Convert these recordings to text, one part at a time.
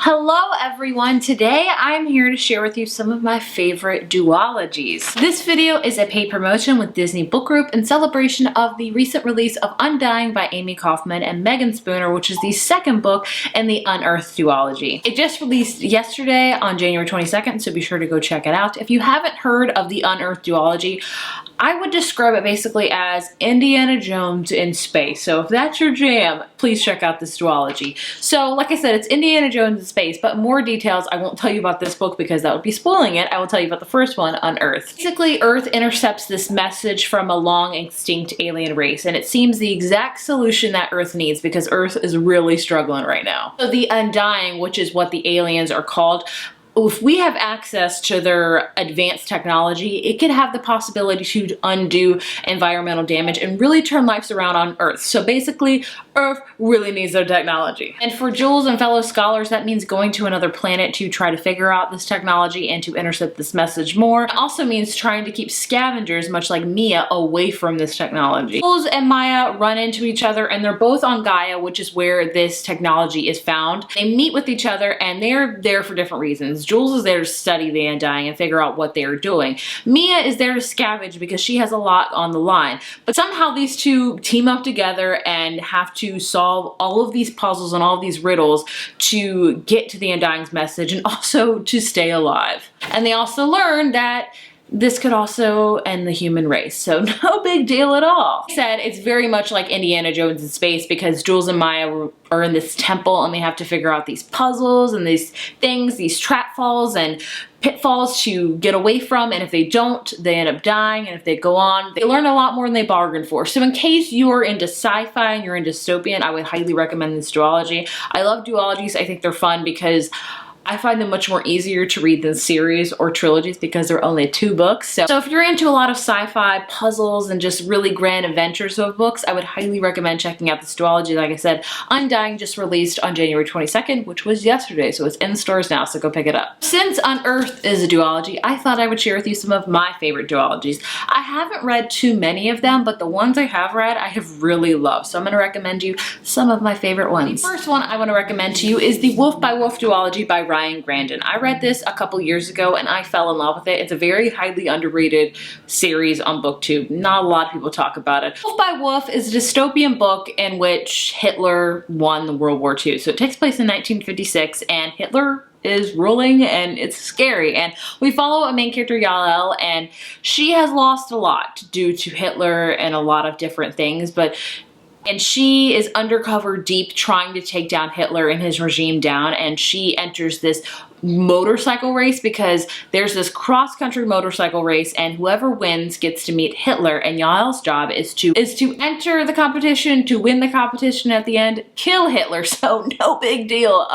Hello everyone, today I'm here to share with you some of my favorite duologies. This video is a paid promotion with Disney Book Group in celebration of the recent release of Undying by Aimee Kaufman and Meagan, which is the second book in the Unearthed duology. It just released yesterday on January 22nd, so be sure to go check it out. If you haven't heard of the Unearthed duology, I would describe it basically as Indiana Jones in space. So if that's your jam, please check out this duology. So like I said, it's Indiana Jones in space, but more details I won't tell you about this book because that would be spoiling it. I will tell you about the first one, Unearthed. Basically, Earth intercepts this message from a long extinct alien race, and it seems the exact solution that Earth needs because Earth is really struggling right now. So the Undying, which is what the aliens are called, if we have access to their advanced technology, it could have the possibility to undo environmental damage and really turn lives around on Earth. So basically, Earth really needs their technology. And for Jules and fellow scholars, that means going to another planet to try to figure out this technology and to intercept this message more. It also means trying to keep scavengers, much like Mia, away from this technology. Jules and Maya run into each other and they're both on Gaia, which is where this technology is found. They meet with each other and they're there for different reasons. Jules is there to study the Undying and figure out what they are doing. Mia is there to scavenge because she has a lot on the line. But somehow these two team up together and have to solve all of these puzzles and all of these riddles to get to the Undying's message and also to stay alive. And they also learn that this could also end the human race, so no big deal at all. Like I said, it's very much like Indiana Jones in space because Jules and Maya are in this temple and they have to figure out these puzzles and these things, these trapfalls and pitfalls to get away from, and if they don't, they end up dying, and if they go on, they learn a lot more than they bargained for. So in case you are into sci-fi and you're into dystopian, I would highly recommend this duology. I love duologies. I think they're fun because I find them much more easier to read than series or trilogies because they're only 2 books. So if you're into a lot of sci-fi puzzles and just really grand adventures of books, I would highly recommend checking out this duology. Like I said, Undying just released on January 22nd, which was yesterday, so it's in stores now, so go pick it up. Since Unearthed is a duology, I thought I would share with you some of my favorite duologies. I haven't read too many of them, but the ones I have read, I have really loved. So I'm gonna recommend you some of my favorite ones. The first one I wanna recommend to you is the Wolf by Wolf duology by Ryan Grandin. I read this a couple years ago and I fell in love with it. It's a very highly underrated series on BookTube. Not a lot of people talk about it. Wolf by Wolf is a dystopian book in which Hitler won the World War II. So it takes place in 1956 and Hitler is ruling and it's scary, and we follow a main character, Yael, and she has lost a lot due to Hitler and a lot of different things, and she is undercover deep trying to take down Hitler and his regime down, and she enters this motorcycle race because there's this cross-country motorcycle race and whoever wins gets to meet Hitler, and Yael's job is to enter the competition, to win the competition, at the end kill Hitler. So no big deal.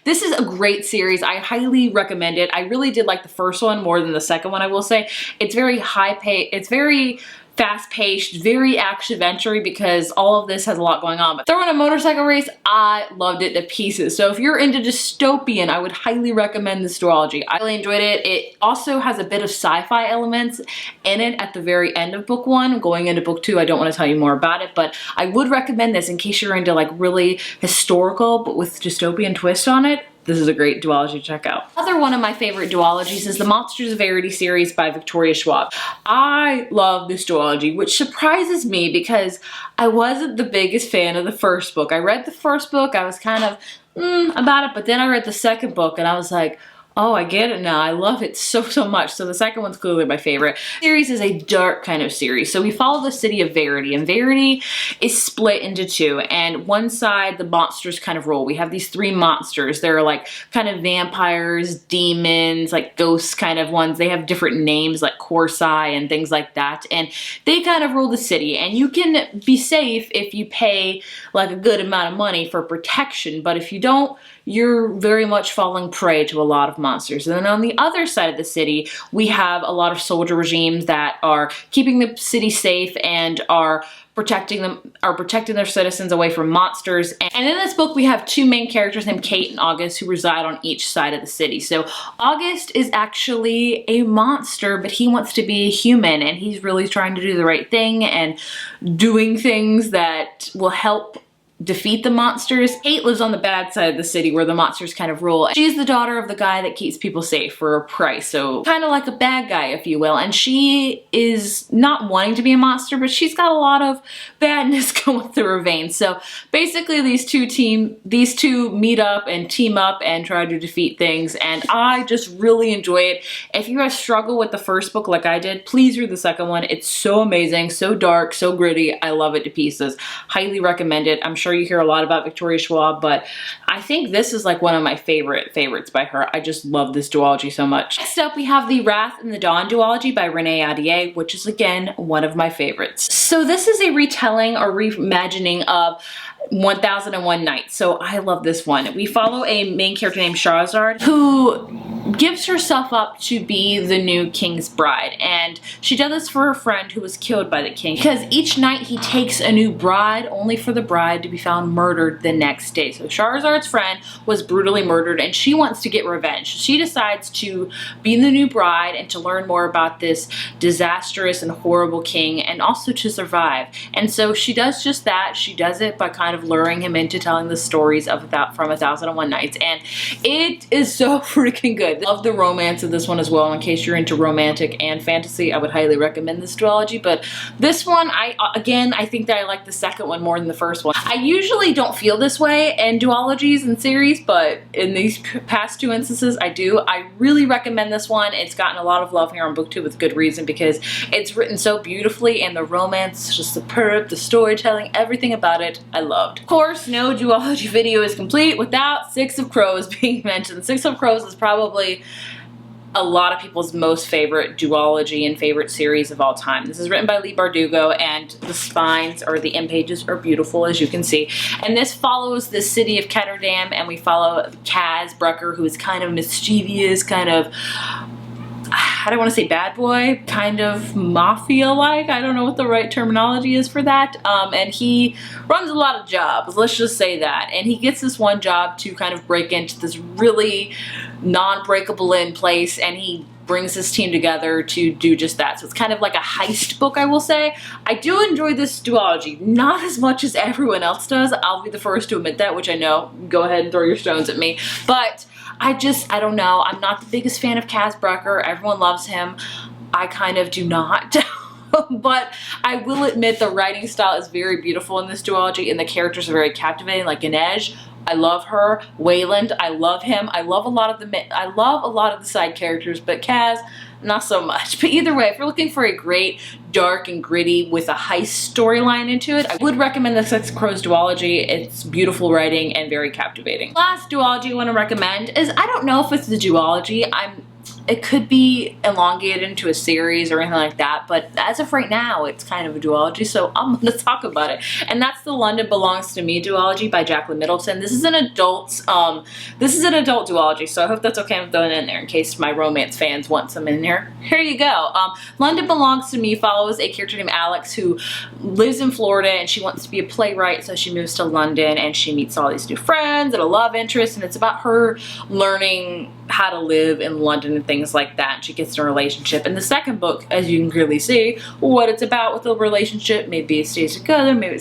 This is a great series. I highly recommend it. I really did like the first one more than the second one, I will say. It's very high-paced, it's very fast-paced, very action-adventure because all of this has a lot going on. But throwing a motorcycle race, I loved it to pieces. So if you're into dystopian, I would highly recommend this duology. I really enjoyed it. It also has a bit of sci-fi elements in it at the very end of book 1. Going into book 2, I don't want to tell you more about it, but I would recommend this in case you're into like really historical but with dystopian twist on it. This is a great duology to check out. Another one of my favorite duologies is the Severity series by Victoria Schwab. I love this duology, which surprises me because I wasn't the biggest fan of the first book. I read the first book, I was kind of about it, but then I read the second book and I was like, oh, I get it now. I love it so much. So the second one's clearly my favorite. The series is a dark kind of series. So we follow the city of Verity, and Verity is split into 2, and one side the monsters kind of rule. We have these 3 monsters. They're like kind of vampires, demons, like ghosts kind of ones. They have different names like Corsai and things like that, and they kind of rule the city, and you can be safe if you pay like a good amount of money for protection, but if you don't, you're very much falling prey to a lot of monsters. And then on the other side of the city, we have a lot of soldier regimes that are keeping the city safe and are protecting their citizens away from monsters. And in this book, we have 2 main characters named Kate and August who reside on each side of the city. So August is actually a monster, but he wants to be a human, and he's really trying to do the right thing and doing things that will help defeat the monsters. Kate lives on the bad side of the city where the monsters kind of rule. She's the daughter of the guy that keeps people safe for a price, so kind of like a bad guy, if you will. And she is not wanting to be a monster, but she's got a lot of badness going through her veins. So basically these two meet up and team up and try to defeat things, and I just really enjoy it. If you guys struggle with the first book like I did, please read the second one. It's so amazing, so dark, so gritty. I love it to pieces. Highly recommend it. I'm sure you hear a lot about Victoria Schwab, but I think this is like one of my favorites by her. I just love this duology so much. Next up, we have the Wrath and the Dawn duology by Renee Ahda, which is again one of my favorites. So this is a retelling or reimagining of 1001 Nights. So I love this one. We follow a main character named Shahrazad who gives herself up to be the new king's bride, and she does this for her friend who was killed by the king, because each night he takes a new bride only for the bride to be found murdered the next day. So Shahrazad's friend was brutally murdered and she wants to get revenge. She decides to be the new bride and to learn more about this disastrous and horrible king, and also to survive. And so she does just that. She does it by kind of luring him into telling the stories of that from 1001 Nights, and it is so freaking good. Love the romance of this one as well. In case you're into romantic and fantasy, I would highly recommend this duology. But this one, I think that I like the second one more than the first one. I usually don't feel this way in duologies and series, but in these past two instances I do. I really recommend this one. It's gotten a lot of love here on BookTube with good reason, because it's written so beautifully and the romance is just superb, the storytelling, everything about it I loved. Of course, no duology video is complete without Six of Crows being mentioned. Six of Crows is probably a lot of people's most favorite duology and favorite series of all time. This is written by Leigh Bardugo, and the spines or the end pages are beautiful, as you can see. And this follows the city of Ketterdam, and we follow Kaz Brucker, who is kind of mischievous, kind of, I don't want to say bad boy, kind of mafia-like. I don't know what the right terminology is for that. And he runs a lot of jobs, let's just say that. And he gets this one job to kind of break into this really non-breakable in place, and he brings his team together to do just that. So it's kind of like a heist book, I will say. I do enjoy this duology, not as much as everyone else does. I'll be the first to admit that, which I know. Go ahead and throw your stones at me. But I don't know. I'm not the biggest fan of Kaz Brucker. Everyone loves him. I kind of do not. But I will admit the writing style is very beautiful in this duology, and the characters are very captivating. Like Inej, I love her. Wayland, I love him. I love a lot of the side characters, but Kaz, not so much. But either way, if you're looking for a great dark and gritty with a heist storyline into it, I would recommend the Six of Crows duology. It's beautiful writing and very captivating. Last duology I want to recommend is, I don't know if it's the duology. It could be elongated into a series or anything like that, but as of right now, it's kind of a duology, so I'm going to talk about it. And that's the London Belongs to Me duology by Jacqueline Middleton. This is an adult duology, so I hope that's okay. I'm throwing it in there in case my romance fans want some in here. Here you go. London Belongs to Me follows a character named Alex who lives in Florida, and she wants to be a playwright, so she moves to London and she meets all these new friends and a love interest, and it's about her learning how to live in London and things like that. And she gets in a relationship. In the second book, as you can clearly see, what it's about with the relationship. Maybe it stays together, maybe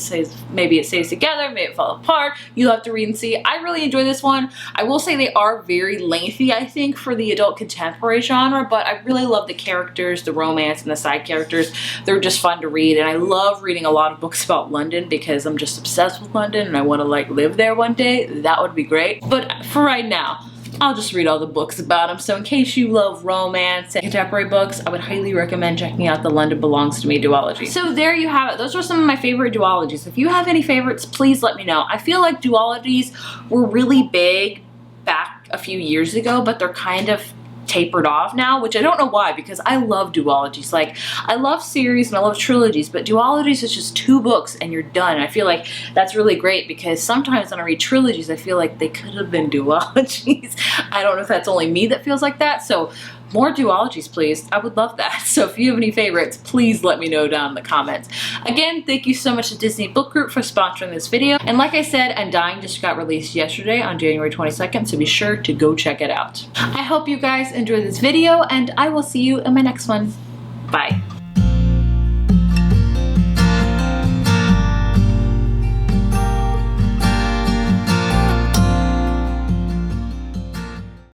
it stays together, maybe it falls apart. You'll have to read and see. I really enjoy this one. I will say they are very lengthy, I think, for the adult contemporary genre, but I really love the characters, the romance, and the side characters. They're just fun to read, and I love reading a lot of books about London because I'm just obsessed with London and I want to like live there one day. That would be great. But for right now, I'll just read all the books about them. So in case you love romance and contemporary books, I would highly recommend checking out the London Belongs to Me duology. So there you have it. Those are some of my favorite duologies. If you have any favorites, please let me know. I feel like duologies were really big back a few years ago, but they're kind of tapered off now, which I don't know why, because I love duologies. Like, I love series and I love trilogies, but duologies is just 2 books and you're done. And I feel like that's really great, because sometimes when I read trilogies, I feel like they could have been duologies. I don't know if that's only me that feels like that. So more duologies, please. I would love that. So if you have any favorites, please let me know down in the comments. Again, thank you so much to Disney Book Group for sponsoring this video. And like I said, Undying just got released yesterday on January 22nd, so be sure to go check it out. I hope you guys enjoyed this video, and I will see you in my next one. Bye.